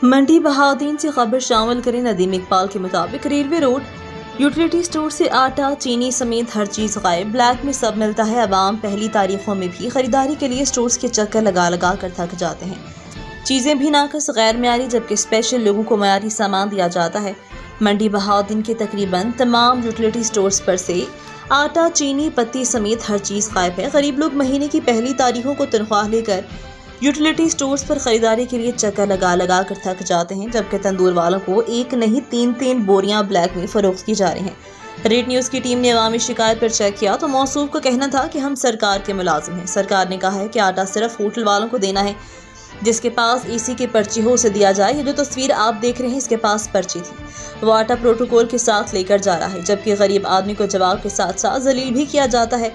मंडी बहाउद्दीन से खबर शामिल करें। नदीम इकबाल के मुताबिक रेलवे रोड यूटिलिटी स्टोर से आटा, चीनी समेत हर चीज़ गायब। ब्लैक में सब मिलता है। अवाम पहली तारीखों में भी खरीदारी के लिए स्टोर्स के चक्कर लगा लगा कर थक जाते हैं। चीज़ें भी नाकस, गैर म्यारी, जबकि स्पेशल लोगों को म्यारी सामान दिया जाता है। मंडी बहाउद्दीन के तकरीबन तमाम यूटिलिटी स्टोर्स पर से आटा, चीनी, पत्ती समेत हर चीज़ गायब है। गरीब लोग महीने की पहली तारीखों को तनख्वाह लेकर यूटिलिटी स्टोर्स पर खरीदारी के लिए चक्कर लगा लगा कर थक जाते हैं, जबकि तंदूर वालों को एक नहीं तीन बोरियां ब्लैक में फरोख्त की जा रही हैं। रेड न्यूज़ की टीम ने अवामी शिकायत पर चेक किया तो मौसूफ का कहना था कि हम सरकार के मुलाजिम हैं। सरकार ने कहा है कि आटा सिर्फ होटल वालों को देना है। जिसके पास ईसी की पर्ची हो उसे दिया जाए। ये जो तस्वीर आप देख रहे हैं, इसके पास पर्ची थी, वो आटा प्रोटोकॉल के साथ लेकर जा रहा है, जबकि गरीब आदमी को जवाब के साथ साथ जलील भी किया जाता है।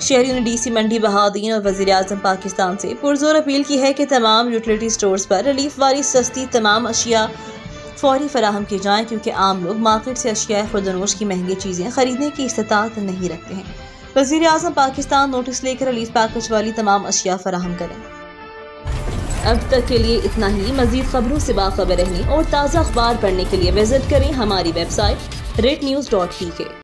शहरियों ने डीसी मंडी बहाउद्दीन और वज़ीर-ए-आज़म पाकिस्तान से पुरजोर अपील की है कि तमाम यूटिलिटी स्टोर्स पर रिलीफ वाली सस्ती तमाम अशिया फौरी फराहम की जाएँ, क्योंकि आम लोग मार्केट से अशिया खुर्दनोश की महंगी चीज़ें खरीदने की इस्तात नहीं रखते हैं। वज़ीर-ए-आज़म पाकिस्तान नोटिस लेकर रिलीफ पैकेज वाली तमाम अशिया फराहम करें। अब तक के लिए इतना ही। मज़ीद खबरों से बाखबर रहने और ताज़ा अखबार पढ़ने के लिए विजिट करें हमारी वेबसाइट rednews.pk।